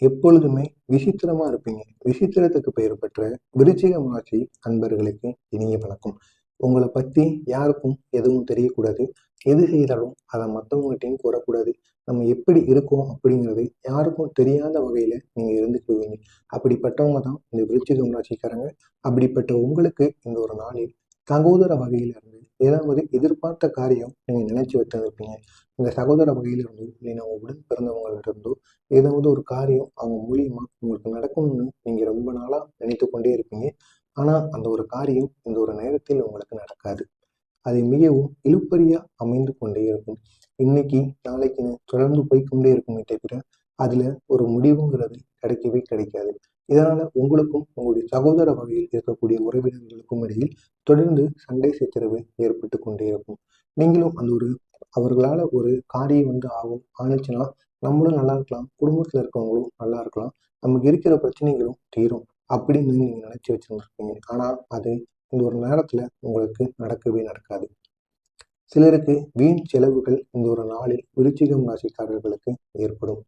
எப்பொழுதுமே விசித்திரமா இருப்பீங்க. விசித்திரத்துக்கு பெயர் பெற்ற விருச்சிகம் ராசி அன்பர்களுக்கு இனிய வணக்கம். உங்களை பத்தி யாருக்கும் எதுவும் தெரியக்கூடாது. எது செய்தாலும் அதை மற்றவங்ககிட்டையும் கூறக்கூடாது. நம்ம எப்படி இருக்கோம் அப்படிங்கிறது யாருக்கும் தெரியாத வகையில நீங்க இருந்துக்குவீங்க. அப்படிப்பட்டவங்க தான் இந்த விருச்சிகம் ராசிக்காரங்க. அப்படிப்பட்ட உங்களுக்கு இந்த ஒரு நாளில் சகோதர வகையில இருந்து ஏதாவது எதிர்பார்த்த காரியம் நீங்க நினைச்சு வச்சிருப்பீங்க. இந்த சகோதர வகையில இருந்தோ இல்லைன்னா உடன் பிறந்தவங்கள்ட்ட இருந்தோ ஏதாவது ஒரு காரியம் அவங்க மூலியமா உங்களுக்கு நடக்கணும்னு நீங்க ரொம்ப நாளா நினைத்து கொண்டே இருப்பீங்க. ஆனா அந்த ஒரு காரியம் இந்த ஒரு நேரத்தில் உங்களுக்கு நடக்காது. அது மிகவும் இழுபறியா அமைந்து கொண்டே இருக்கும். இன்னைக்கு நாளைக்குன்னு தொடர்ந்து போய்க்கொண்டே இருக்குமே தவிர அதுல ஒரு முடிவுங்கிறது கிடைக்கவே கிடைக்காது. இதனால உங்களுக்கும் உங்களுடைய சகோதர வகையில் இருக்கக்கூடிய உறவினர்களுக்கும் இடையில் தொடர்ந்து சண்டை சச்சரவு ஏற்பட்டு கொண்டே இருக்கும். நீங்களும் அந்த ஒரு அவர்களால ஒரு காரியம் ஆகும் ஆணுச்சுன்னா நம்மளும் நல்லா இருக்கலாம், குடும்பத்துல இருக்கவங்களும் நல்லா இருக்கலாம், நமக்கு இருக்கிற பிரச்சனைகளும் தீரும் அப்படின்னு நீங்க நினைச்சு வச்சிருந்திருப்பீங்க. ஆனா அது இந்த ஒரு நேரத்துல உங்களுக்கு நடக்கவே நடக்காது. சிலருக்கு வீண் செலவுகள் இந்த ஒரு நாளில் விருச்சிகம் ராசிக்காரர்களுக்கு ஏற்படும்.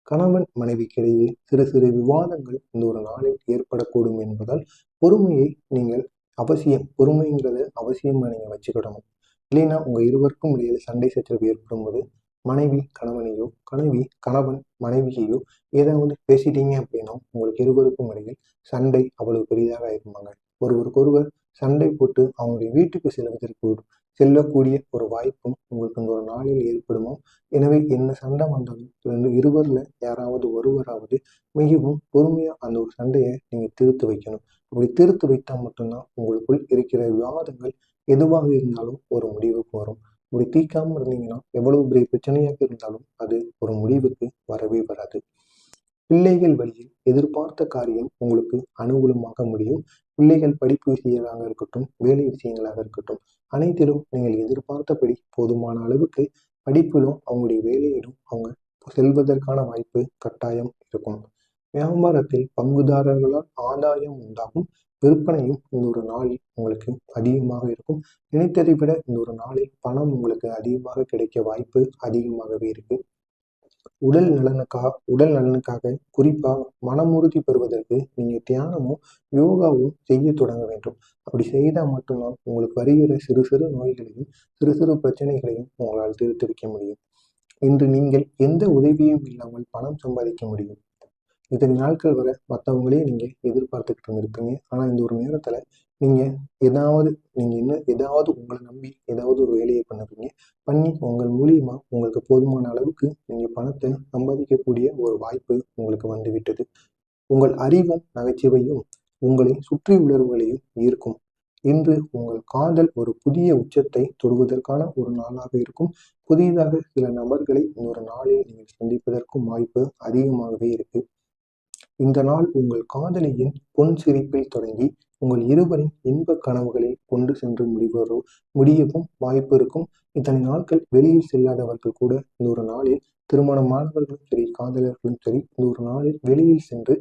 கணவன் மனைவிக்கிடையே சிறு சிறு விவாதங்கள் இந்த ஒரு நாளில் ஏற்படக்கூடும் என்பதால் பொறுமையை நீங்கள் பொறுமைங்கிறத அவசியமா நீங்க வச்சுக்கிடணும். இல்லைன்னா உங்க இருவருக்கும் இடையில சண்டை சச்சரவு ஏற்படும் போது மனைவி கணவனையோ கணவன் மனைவியையோ ஏதாவது பேசிட்டீங்க அப்படின்னா உங்களுக்கு இருவருக்கும் இடையில் சண்டை அவ்வளவு பெரிதாக ஆயிருப்பாங்க. ஒருவருக்கொருவர் சண்டை போட்டு அவங்களுடைய வீட்டுக்கு செல்லக்கூடிய ஒரு வாய்ப்பும் உங்களுக்கு இந்த ஒரு நாளில் ஏற்படுமோ. எனவே என்ன சண்டை வந்தாலும் இருவர்ல யாராவது ஒருவராவது மிகவும் பொறுமையா அந்த ஒரு சண்டையை நீங்க தீர்த்து வைக்கணும். அப்படி தீர்த்து வைத்தால் மட்டும்தான் உங்களுக்குள் இருக்கிற விவாதங்கள் எதுவாக இருந்தாலும் ஒரு முடிவுக்கு வரும். இப்படி தீர்க்காம இருந்தீங்கன்னா எவ்வளவு பெரிய பிரச்சனையாக இருந்தாலும் அது ஒரு முடிவுக்கு வரவே வராது. பிள்ளைகள் வழியில் எதிர்பார்த்த காரியம் உங்களுக்கு அனுகூலமாக முடியும். பிள்ளைகள் படிப்பு விஷயங்களாக இருக்கட்டும், வேலை விஷயங்களாக இருக்கட்டும், அனைத்திலும் நீங்கள் எதிர்பார்த்தபடி போதுமான அளவுக்கு படிப்பிலும் அவங்களுடைய வேலையிலும் அவங்க செல்வதற்கான வாய்ப்பு கட்டாயம் இருக்கும். வியாபாரத்தில் பங்குதாரர்களால் ஆதாயம் உண்டாகும். விற்பனையும் இந்த ஒரு நாளில் உங்களுக்கு அதிகமாக இருக்கும். நினைத்ததை விட இந்த ஒரு நாளில் பணம் உங்களுக்கு அதிகமாக கிடைக்க வாய்ப்பு அதிகமாகவே இருக்கு. உடல் நலனுக்காக குறிப்பா மனமுறுதி பெறுவதற்கு நீங்க தியானமும் யோகாவும் செய்ய தொடங்க வேண்டும். அப்படி செய்தால் மட்டும்தான் உங்களுக்கு வருகிற சிறு சிறு நோய்களையும் சிறு சிறு பிரச்சனைகளையும் உங்களால் தீர்த்து வைக்க முடியும். இன்று நீங்கள் எந்த உதவியும் இல்லாமல் பணம் சம்பாதிக்க முடியும். இத்தனை நாட்கள் வரை மற்றவங்களே நீங்க எதிர்பார்த்துக்கிட்டு இருந்திருப்பீங்க. ஆனா இந்த ஒரு நேரத்துல நீங்க ஏதாவது ஏதாவது உங்களை நம்பி ஏதாவது ஒரு வேலையை பண்ணுவீங்க. பண்ணி உங்கள் மூலியமா உங்களுக்கு போதுமான அளவுக்கு நீங்க பணத்தை சம்பாதிக்கக்கூடிய ஒரு வாய்ப்பு உங்களுக்கு வந்துவிட்டது. உங்கள் அறிவும் நகைச்சுவையும் உங்களை சுற்றி உள்ளவர்களையும் ஈர்க்கும். இன்று உங்கள் காதல் ஒரு புதிய உச்சத்தை தொடுவதற்கான ஒரு நாளாக இருக்கும். புதிதாக சில நபர்களை இன்னொரு நாளில் நீங்கள் சந்திப்பதற்கும் வாய்ப்பு அதிகமாகவே இருக்கு. இந்த நாள் உங்கள் காதலியின் பொன் சிரிப்பில் தொடங்கி உங்கள் இருவரின் இன்ப கனவுகளில் கொண்டு சென்று முடியவும் வாய்ப்பு இருக்கும். இத்தனை நாட்கள் வெளியில் செல்லாதவர்கள் கூட இந்த ஒரு நாளில் திருமணமானவர்களும் சரி, காதலர்களும் சரி, இந்த ஒரு நாளில் வெளியில் சென்று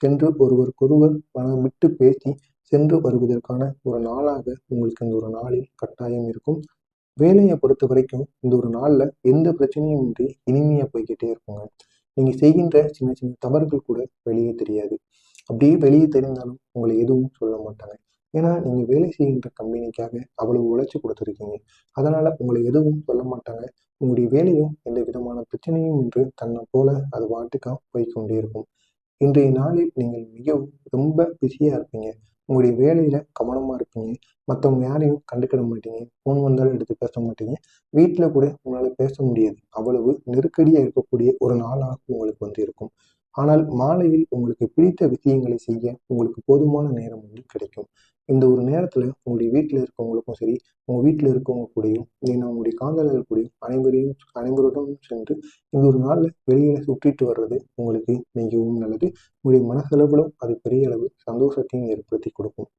சென்று ஒருவருக்கொருவர் மனம் விட்டு பேசி சென்று வருவதற்கான ஒரு நாளாக உங்களுக்கு இந்த ஒரு நாளில் கட்டாயம் இருக்கும். வேலையை பொறுத்த வரைக்கும் இந்த ஒரு நாள்ல எந்த பிரச்சனையும் இன்றி இனிமையா போய்கிட்டே இருக்குங்க. நீங்க செய்கின்ற சின்ன சின்ன தவறுகள் கூட வெளியே தெரியாது. அப்படியே வெளியே தெரிந்தாலும் உங்களை எதுவும் சொல்ல மாட்டாங்க. ஏன்னா நீங்க வேலை செய்கின்ற கம்பெனிக்காக அவ்வளவு உழைச்சி கொடுத்துருக்கீங்க. அதனால உங்களை எதுவும் சொல்ல மாட்டாங்க. உங்களுடைய வேலையும் எந்த விதமான பிரச்சனையும் இன்று தன்னை போல அது வாட்டுக்கா போய்கொண்டே இருக்கும். இன்றைய நாளில் நீங்கள் மிகவும் ரொம்ப பிஸியா இருப்பீங்க. உங்களுடைய வேலையில கவனமா இருப்பீங்க. மற்றவங்க யாரையும் கண்டுக்கிட மாட்டீங்க. ஃபோன் வந்தாலும் எடுத்து பேச மாட்டீங்க. வீட்டுல கூட உங்களால பேச முடியாது. அவ்வளவு நெருக்கடியா இருக்கக்கூடிய ஒரு நாளாக உங்களுக்கு இருக்கும். ஆனால் மாலையில் உங்களுக்கு பிடித்த விஷயங்களை செய்ய உங்களுக்கு போதுமான நேரம் கிடைக்கும். இந்த ஒரு நேரத்துல உங்களுடைய வீட்டுல இருக்கவங்களுக்கும் சரி, உங்க வீட்டுல இருக்கவங்க கூடயும் இல்லைன்னா உங்களுடைய காதலர்கள் கூடயும் அனைவருடன் சென்று இந்த ஒரு நாள்ல வெளியில சுற்றிட்டு வர்றது உங்களுக்கு மிகவும் நல்லது. உங்களுடைய மனசளவிலும் அது பெரிய அளவு சந்தோஷத்தையும் ஏற்படுத்தி கொடுக்கும்.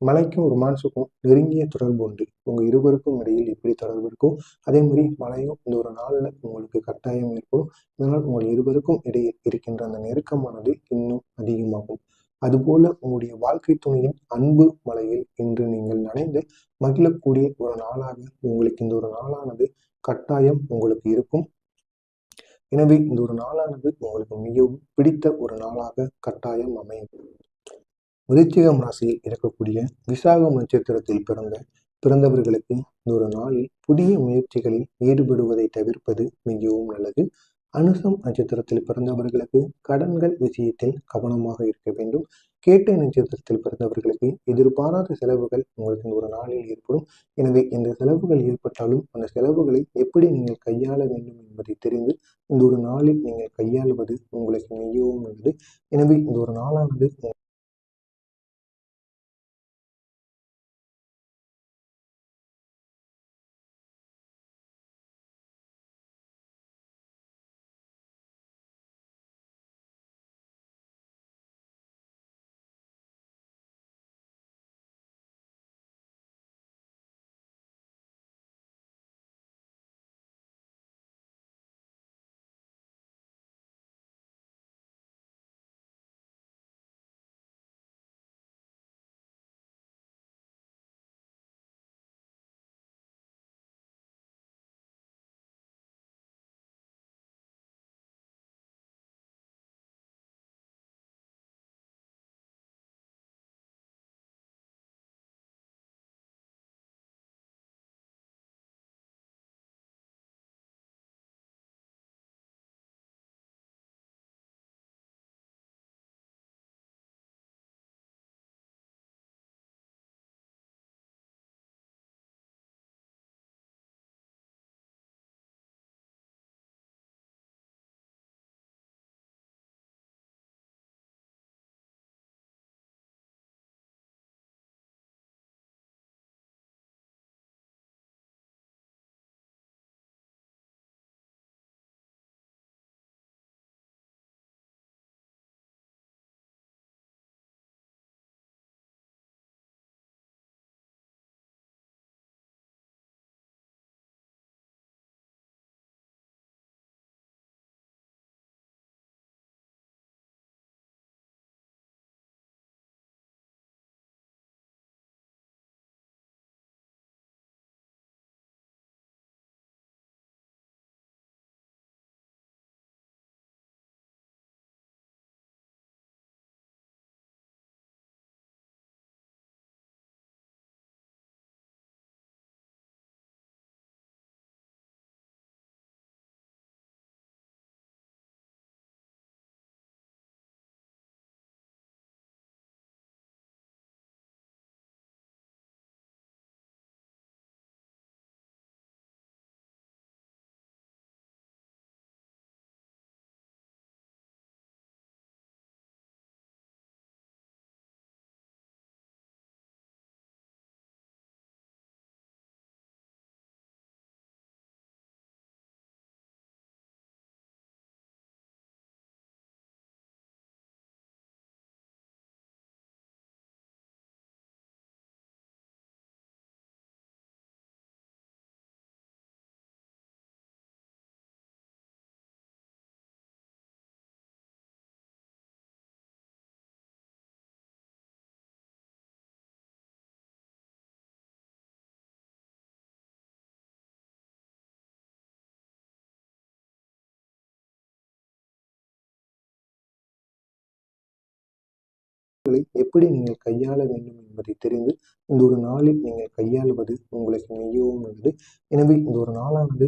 மலைக்கும் ரொமான்ஸுக்கும் நெருங்கிய தொடர்பு உண்டு. உங்க இருவருக்கும் இடையில் எப்படி தொடர்பு இருக்கோ அதே மாதிரி மலையும் இந்த ஒரு நாள்ல உங்களுக்கு கட்டாயம் ஏற்படும். இதனால் உங்கள் இருவருக்கும் இடையே இருக்கின்ற அந்த நெருக்கமானது இன்னும் அதிகமாகும். அதுபோல உங்களுடைய வாழ்க்கை துணையின் அன்பு மலையில் இன்று நீங்கள் நனைந்து மகிழக்கூடிய ஒரு நாளாக உங்களுக்கு இந்த ஒரு நாளானது கட்டாயம் உங்களுக்கு இருக்கும். எனவே இந்த ஒரு நாளானது உங்களுக்கு மிகவும் பிடித்த ஒரு நாளாக கட்டாயம் அமையும். விருச்சிகம் ராசியில் இருக்கக்கூடிய விசாகம் நட்சத்திரத்தில் பிறந்தவர்களுக்கு இந்த ஒரு நாளில் புதிய முயற்சிகளில் ஈடுபடுவதை தவிர்ப்பது மிகவும் நல்லது. அனுசம் நட்சத்திரத்தில் பிறந்தவர்களுக்கு கடன்கள் விஷயத்தில் கவனமாக இருக்க வேண்டும். கேட்டை நட்சத்திரத்தில் பிறந்தவர்களுக்கு எதிர்பாராத செலவுகள் உங்களுக்கு இந்த ஒரு நாளில் ஏற்படும். எனவே இந்த செலவுகள் ஏற்பட்டாலும் அந்த செலவுகளை எப்படி நீங்கள் கையாள வேண்டும் என்பதை தெரிந்து இந்த ஒரு நாளில் நீங்கள் கையாளுவது உங்களுக்கு மிகவும் நல்லது. எனவே இந்த ஒரு நாளானது எப்படி நீங்கள் கையாள வேண்டும் என்பதை தெரிந்து இந்த ஒரு நாளில் நீங்கள் கையாளுவது உங்களுக்கு மிகவும் நல்லது. எனவே இந்த ஒரு நாளானது